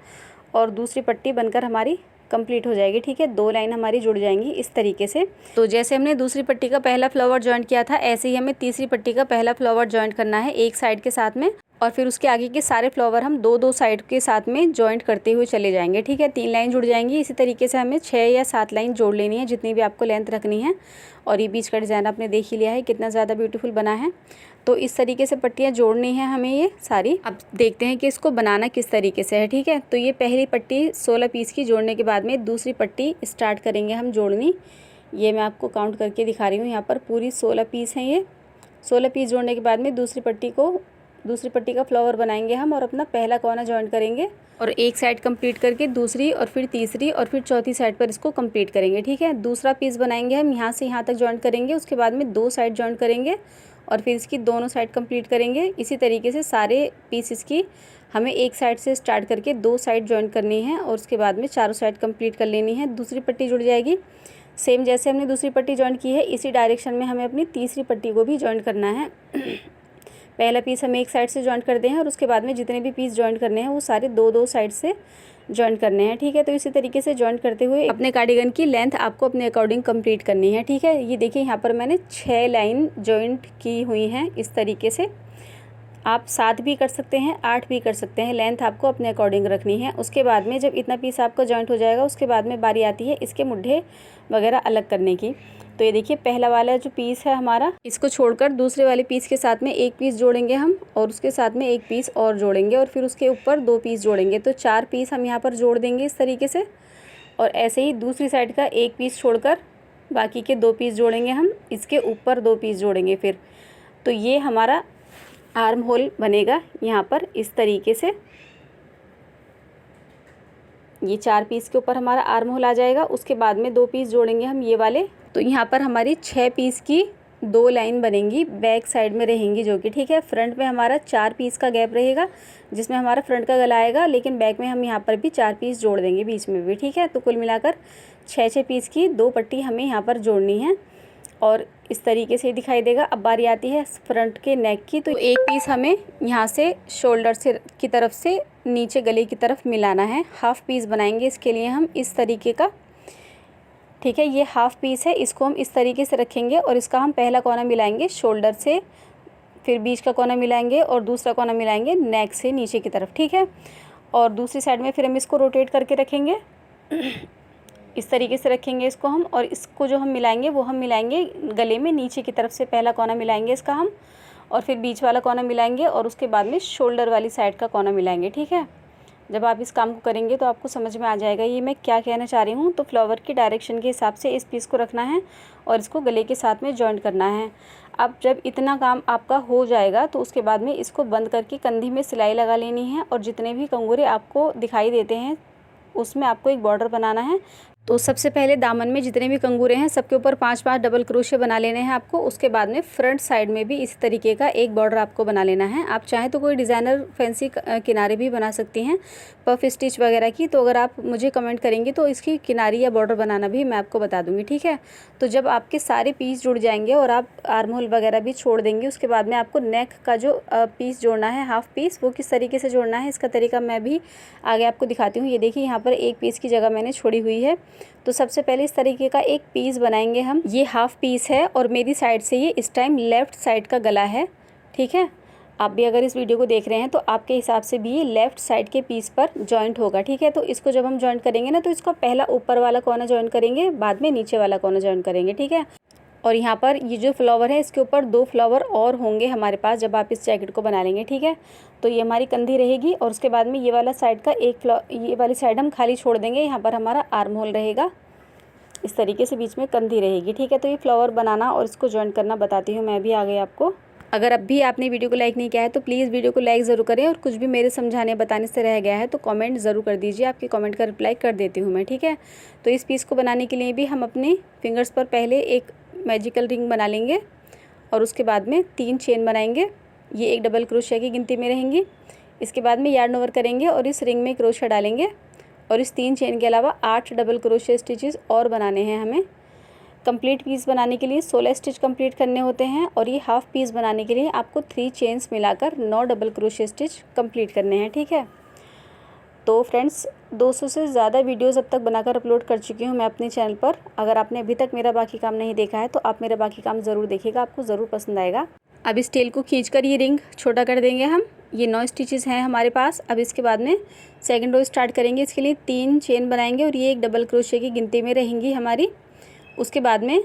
और दूसरी पट्टी बनकर हमारी कंप्लीट हो जाएगी, ठीक है। 2 लाइन हमारी जुड़ जाएंगी इस तरीके से। तो जैसे हमने दूसरी पट्टी का पहला फ्लावर जॉइंट किया था, ऐसे ही हमें तीसरी पट्टी का पहला फ्लावर जॉइंट करना है एक साइड के साथ में और फिर उसके आगे के सारे फ्लावर हम 2 साइड के साथ में जॉइंट करते हुए चले जाएंगे, ठीक है। 3 लाइन जुड़ जाएंगी। इसी तरीके से हमें 6 या 7 लाइन जोड़ लेनी है, जितनी भी आपको लेंथ रखनी है। और ये बीच का डिज़ाइन आपने देख ही लिया है कितना ज़्यादा ब्यूटीफुल बना है। तो इस तरीके से पट्टियाँ जोड़नी है हमें ये सारी। अब देखते हैं कि इसको बनाना किस तरीके से है, ठीक है। तो ये पहली पट्टी 16 पीस की जोड़ने के बाद में दूसरी पट्टी स्टार्ट करेंगे हम जोड़नी। ये मैं आपको काउंट करके दिखा रही हूँ। यहाँ पर पूरी 16 पीस हैं। ये 16 पीस जोड़ने के बाद में दूसरी पट्टी का फ्लावर बनाएंगे हम और अपना पहला कोना जॉइन करेंगे और एक साइड कंप्लीट करके दूसरी और फिर तीसरी और फिर चौथी साइड पर इसको कंप्लीट करेंगे, ठीक है। दूसरा पीस बनाएंगे हम, यहाँ से यहाँ तक जॉइन करेंगे। उसके बाद में 2 साइड जॉइन करेंगे और फिर इसकी दोनों साइड कंप्लीट करेंगे। इसी तरीके से सारे पीसेस की हमें एक साइड से स्टार्ट करके 2 साइड जॉइन करनी है और उसके बाद में चारों साइड कंप्लीट कर लेनी है। दूसरी पट्टी जुड़ जाएगी। सेम जैसे हमने दूसरी पट्टी जॉइन की है इसी डायरेक्शन में हमें अपनी तीसरी पट्टी को भी जॉइन करना है। पहला पीस हम एक साइड से जॉइन करते हैं और उसके बाद में जितने भी पीस जॉइन करने हैं वो सारे 2 साइड से जॉइन करने हैं, ठीक है। तो इसी तरीके से जॉइन करते हुए अपने कार्डिगन की लेंथ आपको अपने अकॉर्डिंग कंप्लीट करनी है, ठीक है। ये देखिए यहाँ पर मैंने 6 लाइन जॉइंट की हुई हैं इस तरीके से। आप 7 भी कर सकते हैं, 8 भी कर सकते हैं। लेंथ आपको अपने अकॉर्डिंग रखनी है। उसके बाद में जब इतना पीस आपका जॉइंट हो जाएगा उसके बाद में बारी आती है इसके मुड्ढे वगैरह अलग करने की। तो ये देखिए पहला वाला जो पीस है हमारा, इसको छोड़कर दूसरे वाले पीस के साथ में एक पीस जोड़ेंगे हम और उसके साथ में एक पीस और जोड़ेंगे और फिर उसके ऊपर 2 पीस जोड़ेंगे। तो 4 पीस हम यहाँ पर जोड़ देंगे इस तरीके से और ऐसे ही दूसरी साइड का एक पीस छोड़कर बाकी के 2 पीस जोड़ेंगे हम, इसके ऊपर 2 पीस जोड़ेंगे फिर। तो ये हमारा आर्म होल बनेगा यहाँ पर इस तरीके से। ये 4 पीस के ऊपर हमारा आर्म होल आ जाएगा। उसके बाद में 2 पीस जोड़ेंगे हम ये वाले। तो यहाँ पर हमारी 6 पीस की 2 लाइन बनेंगी, बैक साइड में रहेंगी जो कि, ठीक है। फ्रंट में हमारा 4 पीस का गैप रहेगा जिसमें हमारा फ्रंट का गला आएगा, लेकिन बैक में हम यहाँ पर भी 4 पीस जोड़ देंगे बीच में भी, ठीक है। तो कुल मिलाकर 6 पीस की 2 पट्टी हमें यहाँ पर जोड़नी है और इस तरीके से दिखाई देगा। अब बारी आती है फ्रंट के नेक की। तो एक पीस हमें यहाँ से शोल्डर से की तरफ से नीचे गले की तरफ मिलाना है। हाफ पीस बनाएंगे इसके लिए हम इस तरीके का, ठीक है। ये हाफ पीस है, इसको हम इस तरीके से रखेंगे और इसका हम पहला कोना मिलाएंगे शोल्डर से, फिर बीच का कोना मिलाएंगे और दूसरा कोना मिलाएंगे नेक से नीचे की तरफ, ठीक है। और दूसरी साइड में फिर हम इसको रोटेट करके रखेंगे इस तरीके से रखेंगे इसको हम। और इसको जो हम मिलाएंगे वो हम मिलाएंगे गले में नीचे की तरफ से, पहला कोना मिलाएंगे इसका हम और फिर बीच वाला कोना मिलाएंगे और उसके बाद में शोल्डर वाली साइड का कोना मिलाएंगे, ठीक है। जब आप इस काम को करेंगे तो आपको समझ में आ जाएगा ये मैं क्या कहना चाह रही हूँ। तो फ्लावर की डायरेक्शन के हिसाब से इस पीस को रखना है और इसको गले के साथ में जॉइंट करना है। अब जब इतना काम आपका हो जाएगा तो उसके बाद में इसको बंद करके कंधी में सिलाई लगा लेनी है और जितने भी कंगूरे आपको दिखाई देते हैं उसमें आपको एक बॉर्डर बनाना है। तो सबसे पहले दामन में जितने भी कंगूरे हैं सबके ऊपर 5-5 डबल क्रोशे बना लेने हैं आपको। उसके बाद में फ्रंट साइड में भी इस तरीके का एक बॉर्डर आपको बना लेना है। आप चाहें तो कोई डिज़ाइनर फैंसी किनारे भी बना सकती हैं पफ स्टिच वगैरह की। तो अगर आप मुझे कमेंट करेंगी तो इसकी किनारी या बॉर्डर बनाना भी मैं आपको बता दूँगी, ठीक है। तो जब आपके सारे पीस जुड़ जाएंगे और आप आर्म होल वगैरह भी छोड़ देंगे उसके बाद में आपको नेक का जो पीस जोड़ना है हाफ पीस, वो किस तरीके से जोड़ना है इसका तरीका मैं भी आगे आपको दिखाती हूँ। ये देखिए यहाँ पर एक पीस की जगह मैंने छोड़ी हुई है तो सबसे पहले इस तरीके का एक पीस बनाएंगे हम। ये हाफ पीस है और मेरी साइड से ये इस टाइम लेफ़्ट साइड का गला है, ठीक है। आप भी अगर इस वीडियो को देख रहे हैं तो आपके हिसाब से भी ये लेफ़्ट साइड के पीस पर जॉइंट होगा, ठीक है। तो इसको जब हम जॉइंट करेंगे ना, तो इसको पहला ऊपर वाला कोना जॉइंट करेंगे, बाद में नीचे वाला कोना जॉइंट करेंगे, ठीक है। और यहाँ पर ये जो फ्लावर है इसके ऊपर 2 फ्लावर और होंगे हमारे पास जब आप इस जैकेट को बना लेंगे, ठीक है। तो ये हमारी कंधी रहेगी और उसके बाद में ये वाला साइड का ये वाली साइड हम खाली छोड़ देंगे। यहाँ पर हमारा आर्म होल रहेगा, इस तरीके से बीच में कंधी रहेगी, ठीक है। तो ये फ्लावर बनाना और इसको जॉइंट करना बताती हूँ मैं भी आगे आपको। अगर अब भी आपने वीडियो को लाइक नहीं किया है तो प्लीज़ वीडियो को लाइक ज़रूर करें, और कुछ भी मेरे समझाने बताने से रह गया है तो कमेंट ज़रूर कर दीजिए, आपके कमेंट का रिप्लाई कर देती हूँ मैं, ठीक है। तो इस पीस को बनाने के लिए भी हम अपने फिंगर्स पर पहले एक मैजिकल रिंग बना लेंगे और उसके बाद में 3 चेन बनाएंगे। ये एक डबल क्रोशिया की गिनती में रहेंगी। इसके बाद में यार्न ओवर करेंगे और इस रिंग में क्रोशिया डालेंगे और इस 3 चेन के अलावा 8 डबल क्रोशिया स्टिचेस और बनाने हैं हमें। कंप्लीट पीस बनाने के लिए 16 स्टिच कंप्लीट करने होते हैं और ये हाफ पीस बनाने के लिए आपको 3 चेन्स मिलाकर 9 डबल क्रोशिया स्टिच कंप्लीट करने हैं, ठीक है। तो फ्रेंड्स 200 से ज़्यादा वीडियोस अब तक बनाकर अपलोड कर चुकी हूँ मैं अपने चैनल पर। अगर आपने अभी तक मेरा बाकी काम नहीं देखा है तो आप मेरा बाकी काम ज़रूर देखिएगा, आपको ज़रूर पसंद आएगा। अब इस टेल को खींचकर ये रिंग छोटा कर देंगे हम। ये 9 स्टिचेस हैं हमारे पास। अब इसके बाद में सेकंड रो स्टार्ट करेंगे। इसके लिए 3 चेन बनाएंगे और ये एक डबल क्रोशिया की गिनती में रहेंगी हमारी। उसके बाद में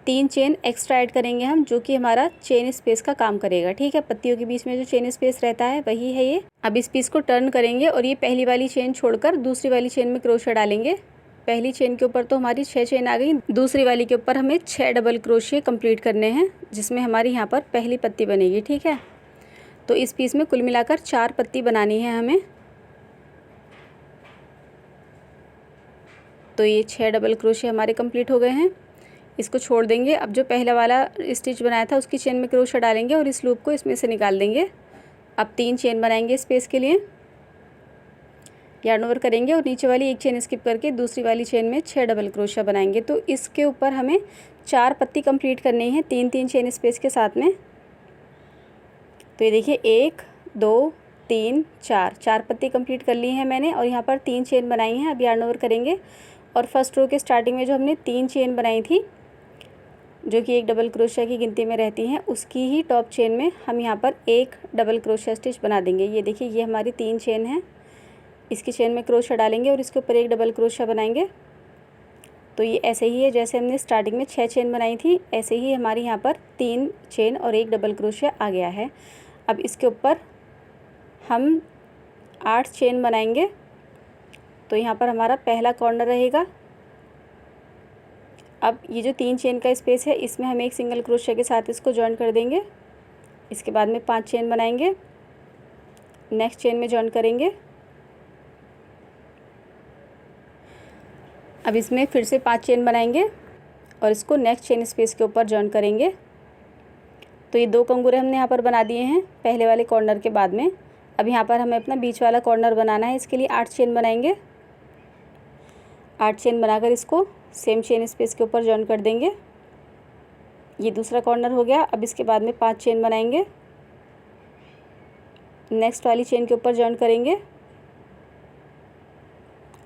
3 चेन एक्स्ट्रा ऐड करेंगे हम, जो कि हमारा चेन स्पेस का काम करेगा, ठीक है। पत्तियों के बीच में जो चेन स्पेस रहता है वही है ये। अब इस पीस को टर्न करेंगे और ये पहली वाली चेन छोड़कर दूसरी वाली चेन में क्रोशिया डालेंगे। पहली चेन के ऊपर तो हमारी 6 चेन आ गई, दूसरी वाली के ऊपर हमें 6 डबल क्रोशिया कंप्लीट करने हैं, जिसमें हमारी यहाँ पर पहली पत्ती बनेगी, ठीक है। तो इस पीस में कुल मिलाकर 4 पत्ती बनानी है हमें। तो ये 6 डबल क्रोशिया हमारे कंप्लीट हो गए हैं। इसको छोड़ देंगे। अब जो पहला वाला स्टिच बनाया था उसकी चेन में क्रोशिया डालेंगे और इस लूप को इसमें से निकाल देंगे। अब 3 चेन बनाएंगे स्पेस के लिए, यार्न ओवर करेंगे और नीचे वाली एक चेन स्किप करके दूसरी वाली चेन में 6 डबल क्रोशिया बनाएंगे। तो इसके ऊपर हमें 4 पत्ती कंप्लीट करनी है 3-3 चेन स्पेस के साथ में। तो ये देखिए 1 2 3 4 पत्ती कंप्लीट कर ली है मैंने और यहाँ पर 3 चेन बनाई हैं। अब यार्न ओवर करेंगे और फर्स्ट रो के स्टार्टिंग में जो हमने 3 चेन बनाई थी, जो कि एक डबल क्रोशिया की गिनती में रहती हैं, उसकी ही टॉप चेन में हम यहाँ पर एक डबल क्रोशिया स्टिच बना देंगे। ये देखिए ये हमारी 3 चेन है, इसकी चेन में क्रोशिया डालेंगे और इसके ऊपर एक डबल क्रोशिया बनाएंगे। तो ये ऐसे ही है जैसे हमने स्टार्टिंग में 6 चेन बनाई थी, ऐसे ही हमारी यहाँ पर 3 चेन और एक डबल क्रोशिया आ गया है। अब इसके ऊपर हम 8 चेन बनाएंगे। तो यहाँ पर हमारा पहला कॉर्नर रहेगा। अब ये जो 3 चेन का स्पेस है इसमें हम एक सिंगल क्रोशिया के साथ इसको जॉइन कर देंगे। इसके बाद में 5 चेन बनाएंगे, नेक्स्ट चेन में जॉइन करेंगे। अब इसमें फिर से 5 चेन बनाएंगे और इसको नेक्स्ट चेन स्पेस के ऊपर जॉइन करेंगे। तो ये 2 कंगूरे हमने यहाँ पर बना दिए हैं पहले वाले कॉर्नर के बाद में। अब यहाँ पर हमें अपना बीच वाला कॉर्नर बनाना है। इसके लिए 8 चेन बनाएंगे। 8 चेन बनाकर इसको सेम चेन स्पेस के ऊपर जॉइन कर देंगे। ये दूसरा कॉर्नर हो गया। अब इसके बाद में 5 चेन बनाएंगे, नेक्स्ट वाली चेन के ऊपर जॉइन करेंगे।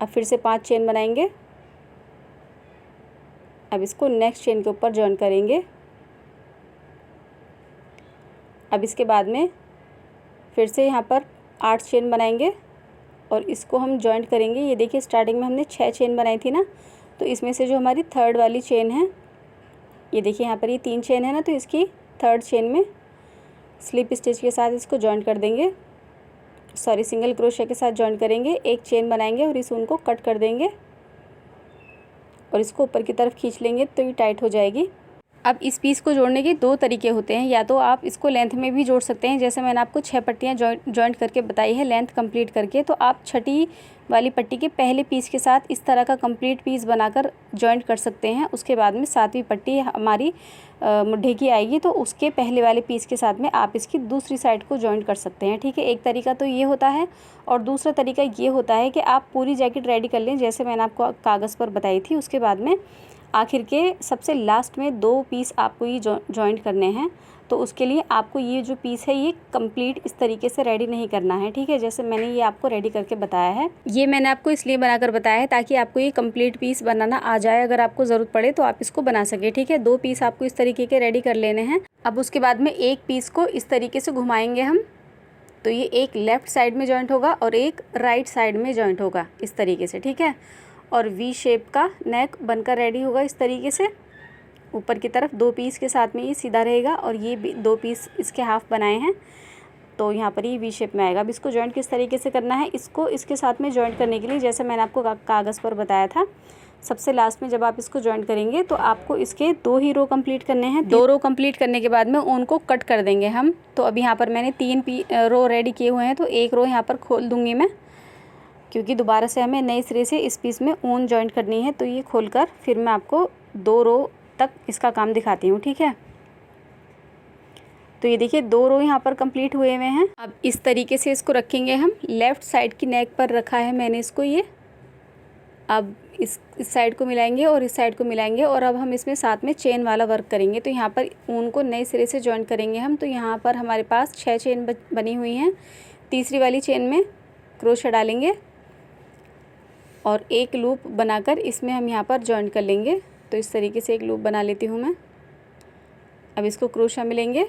अब फिर से 5 चेन बनाएंगे। अब इसको नेक्स्ट चेन के ऊपर जॉइन करेंगे। अब इसके बाद में फिर से यहाँ पर 8 चेन बनाएंगे और इसको हम जॉइंट करेंगे। ये देखिए स्टार्टिंग में हमने 6 चेन बनाई थी ना, तो इसमें से जो हमारी थर्ड वाली चेन है, ये देखिए यहाँ पर ये 3 चेन है ना, तो इसकी थर्ड चेन में स्लिप स्टिच के साथ इसको जॉइंट कर देंगे, सॉरी सिंगल क्रोशिया के साथ जॉइंट करेंगे। एक चेन बनाएंगे और इस ऊन को कट कर देंगे और इसको ऊपर की तरफ खींच लेंगे तो ये टाइट हो जाएगी। अब इस पीस को जोड़ने के 2 तरीके होते हैं, या तो आप इसको लेंथ में भी जोड़ सकते हैं, जैसे मैंने आपको 6 पट्टियाँ जॉइंट करके बताई है लेंथ कंप्लीट करके। तो आप छठी वाली पट्टी के पहले पीस के साथ इस तरह का कंप्लीट पीस बनाकर जॉइंट कर सकते हैं। उसके बाद में 7वीं पट्टी हमारी मुड्ढे की आएगी, तो उसके पहले वाले पीस के साथ में आप इसकी दूसरी साइड को जॉइंट कर सकते हैं, ठीक है। एक तरीका तो ये होता है और दूसरा तरीका ये होता है कि आप पूरी जैकेट रेडी कर लें, जैसे मैंने आपको कागज़ पर बताई थी। उसके बाद में आखिर के सबसे लास्ट में 2 पीस आपको ये जॉइंट करने हैं। तो उसके लिए आपको ये जो पीस है ये कंप्लीट इस तरीके से रेडी नहीं करना है, ठीक है। जैसे मैंने ये आपको रेडी करके बताया है, ये मैंने आपको इसलिए बनाकर बताया है ताकि आपको ये कंप्लीट पीस बनाना आ जाए। अगर आपको ज़रूरत पड़े तो आप इसको बना सके, ठीक है। 2 पीस आपको इस तरीके के रेडी कर लेने हैं। अब उसके बाद में एक पीस को इस तरीके से घुमाएंगे हम, तो ये एक लेफ़्ट साइड में जॉइंट होगा और एक राइट साइड में जॉइंट होगा इस तरीके से, ठीक है। और वी शेप का नेक बनकर रेडी होगा इस तरीके से। ऊपर की तरफ 2 पीस के साथ में ये सीधा रहेगा और ये 2 पीस इसके हाफ बनाए हैं, तो यहाँ पर ये वी शेप में आएगा। अब इसको जॉइंट किस तरीके से करना है, इसको इसके साथ में जॉइंट करने के लिए जैसे मैंने आपको कागज़ पर बताया था, सबसे लास्ट में जब आप इसको जॉइंट करेंगे तो आपको इसके 2 ही रो कंप्लीट करने हैं। 2 रो कंप्लीट करने के बाद में ऊन को कट कर देंगे हम। तो अभी यहाँ पर मैंने 3 रो रेडी किए हुए हैं, तो 1 रो यहाँ पर खोल दूँगी मैं, क्योंकि दोबारा से हमें नए सिरे से इस पीस में ऊन जॉइंट करनी है। तो ये खोलकर फिर मैं आपको 2 रो तक इसका काम दिखाती हूँ, ठीक है। तो ये देखिए 2 रो यहाँ पर कंप्लीट हुए हुए हैं। अब इस तरीके से इसको रखेंगे हम। लेफ़्ट साइड की नेक पर रखा है मैंने इसको ये। अब इस साइड को मिलाएंगे और इस साइड को मिलाएंगे और अब हम इसमें साथ में चेन वाला वर्क करेंगे। तो यहाँ पर ऊन को नए सिरे से जॉइंट करेंगे हम। तो यहाँ पर हमारे पास 6 चेन बनी हुई हैं। तीसरी वाली चेन में क्रोशा डालेंगे और एक लूप बनाकर इसमें हम यहाँ पर जॉइंट कर लेंगे। तो इस तरीके से एक लूप बना लेती हूँ मैं। अब इसको क्रोशा मिलेंगे,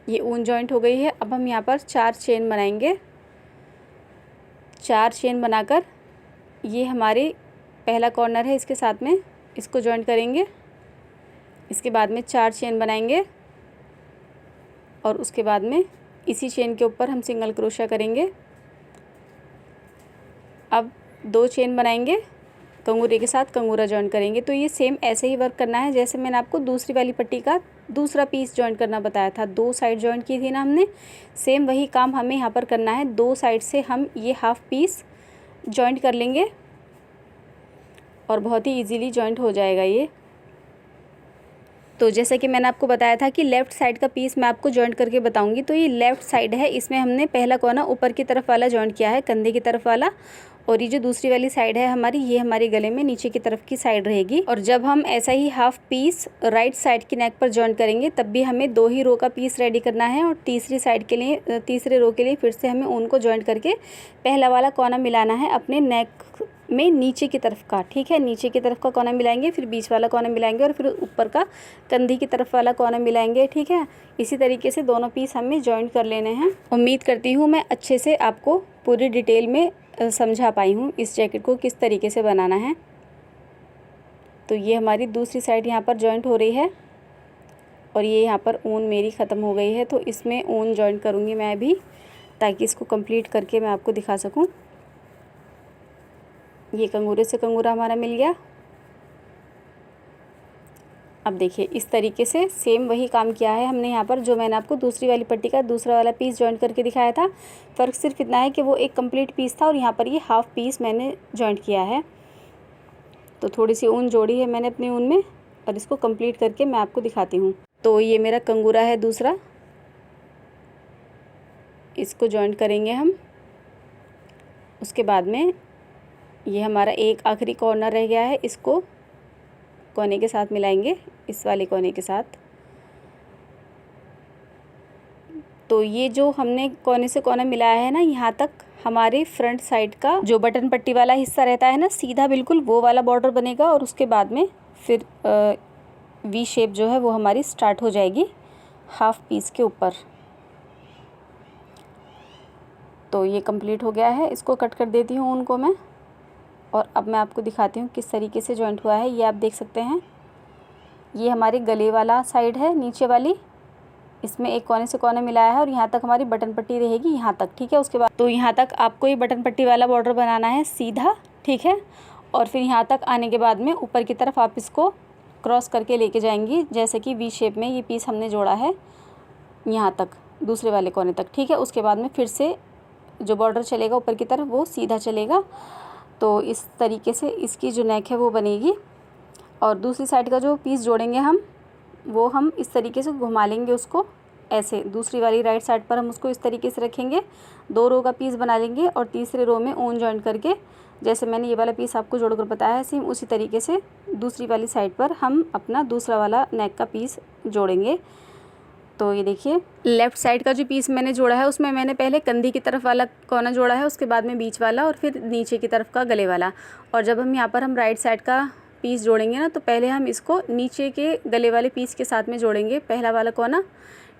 ये ऊन जॉइंट हो गई है। अब हम यहाँ पर 4 चेन बनाएंगे। 4 चेन बनाकर ये हमारे पहला कॉर्नर है, इसके साथ में इसको जॉइंट करेंगे। इसके बाद में 4 चेन बनाएंगे और उसके बाद में इसी चेन के ऊपर हम सिंगल क्रोशा करेंगे। अब 2 चेन बनाएंगे, कंगूरे के साथ कंगूरा जॉइंट करेंगे। तो ये सेम ऐसे ही वर्क करना है जैसे मैंने आपको दूसरी वाली पट्टी का दूसरा पीस जॉइंट करना बताया था। 2 साइड जॉइंट की थी ना हमने, सेम वही काम हमें यहाँ पर करना है। 2 साइड से हम ये हाफ पीस जॉइंट कर लेंगे और बहुत ही इजीली जॉइंट हो जाएगा ये। तो जैसे कि मैंने आपको बताया था कि लेफ़्ट साइड का पीस मैं आपको जॉइंट करके बताऊंगी। तो ये लेफ़्ट साइड है, इसमें हमने पहला कोना ऊपर की तरफ वाला जॉइंट किया है, कंधे की तरफ वाला। और ये जो दूसरी वाली साइड है हमारी, ये हमारे गले में नीचे की तरफ की साइड रहेगी। और जब हम ऐसा ही हाफ पीस राइट साइड की नेक पर जॉइंट करेंगे तब भी हमें 2 ही रो का पीस रेडी करना है। और तीसरी साइड के लिए, तीसरे रो के लिए फिर से हमें ऊन को जॉइंट करके पहला वाला कोना मिलाना है अपने नेक में नीचे की तरफ का, ठीक है। नीचे की तरफ का कोना मिलाएंगे, फिर बीच वाला कोना मिलाएंगे और फिर ऊपर का कंधी की तरफ वाला कोना मिलाएंगे, ठीक है। इसी तरीके से दोनों पीस हमें जॉइंट कर लेने हैं। उम्मीद करती हूँ मैं अच्छे से आपको पूरी डिटेल में समझा पाई हूँ इस जैकेट को किस तरीके से बनाना है। तो ये हमारी दूसरी साइड यहाँ पर जॉइंट हो रही है और ये यहाँ पर ऊन मेरी ख़त्म हो गई है। तो इसमें ऊन जॉइंट करूँगी मैं भी, ताकि इसको कंप्लीट करके मैं आपको दिखा सकूँ। ये कंगूरे से कंगूरा हमारा मिल गया। अब देखिए इस तरीके से सेम वही काम किया है हमने यहाँ पर, जो मैंने आपको दूसरी वाली पट्टी का दूसरा वाला पीस जॉइंट करके दिखाया था। फ़र्क सिर्फ इतना है कि वो एक कंप्लीट पीस था और यहाँ पर ये हाफ पीस मैंने जॉइंट किया है। तो थोड़ी सी ऊन जोड़ी है मैंने अपनी ऊन में और इसको कंप्लीट करके मैं आपको दिखाती हूँ। तो ये मेरा कंगूरा है दूसरा, इसको जॉइंट करेंगे हम। उसके बाद में ये हमारा एक आखिरी कॉर्नर रह गया है, इसको कोने के साथ मिलाएंगे, इस वाले कोने के साथ। तो ये जो हमने कोने से कोना मिलाया है ना, यहाँ तक हमारे फ्रंट साइड का जो बटन पट्टी वाला हिस्सा रहता है ना, सीधा बिल्कुल वो वाला बॉर्डर बनेगा। और उसके बाद में फिर वी शेप जो है वो हमारी स्टार्ट हो जाएगी हाफ पीस के ऊपर। तो ये कंप्लीट हो गया है, इसको कट कर देती हूँ उनको मैं। और अब मैं आपको दिखाती हूँ किस तरीके से जॉइंट हुआ है। ये आप देख सकते हैं, ये हमारे गले वाला साइड है नीचे वाली, इसमें एक कोने से कोने मिलाया है और यहाँ तक हमारी बटन पट्टी रहेगी, यहाँ तक, ठीक है। उसके बाद तो यहाँ तक आपको ये बटन पट्टी वाला बॉर्डर बनाना है सीधा, ठीक है। और फिर यहाँ तक आने के बाद में ऊपर की तरफ आप इसको क्रॉस करके लेके जाएंगी, जैसे कि वी शेप में ये पीस हमने जोड़ा है यहाँ तक, दूसरे वाले कोने तक, ठीक है। उसके बाद में फिर से जो बॉर्डर चलेगा ऊपर की तरफ वो सीधा चलेगा। तो इस तरीके से इसकी जो नेक है वो बनेगी। और दूसरी साइड का जो पीस जोड़ेंगे हम, वो हम इस तरीके से घुमा लेंगे उसको, ऐसे दूसरी वाली राइट साइड पर हम उसको इस तरीके से रखेंगे, 2 रो का पीस बना लेंगे और तीसरे रो में ओन जॉइंट करके जैसे मैंने ये वाला पीस आपको जोड़कर बताया है सेम उसी तरीके से दूसरी वाली साइड पर हम अपना दूसरा वाला नेक का पीस जोड़ेंगे। तो ये देखिए लेफ़्ट साइड का जो पीस मैंने जोड़ा है उसमें मैंने पहले कंधी की तरफ वाला कोना जोड़ा है, उसके बाद में बीच वाला और फिर नीचे की तरफ का गले वाला। और जब हम यहाँ पर हम राइट साइड का पीस जोड़ेंगे ना, तो पहले हम इसको नीचे के गले वाले पीस के साथ में जोड़ेंगे, पहला वाला कोना,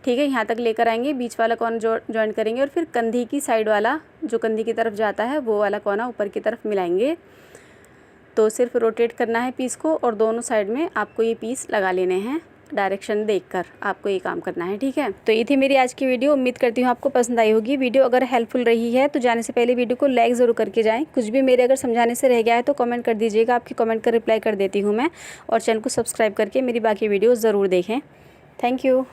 ठीक है, यहाँ तक लेकर आएंगे, बीच वाला कोना जॉइंट करेंगे और फिर कंधी की साइड वाला जो कंधी की तरफ जाता है वो वाला कोना ऊपर की तरफ मिलाएंगे। तो सिर्फ रोटेट करना है पीस को और दोनों साइड में आपको ये पीस लगा लेने हैं, डायरेक्शन देखकर आपको ये काम करना है, ठीक है। तो ये थी मेरी आज की वीडियो, उम्मीद करती हूँ आपको पसंद आई होगी। वीडियो अगर हेल्पफुल रही है तो जाने से पहले वीडियो को लाइक ज़रूर करके जाएं। कुछ भी मेरे अगर समझाने से रह गया है तो कमेंट कर दीजिएगा, आपके कमेंट का रिप्लाई कर देती हूँ मैं। और चैनल को सब्सक्राइब करके मेरी बाकी वीडियो ज़रूर देखें। Thank you.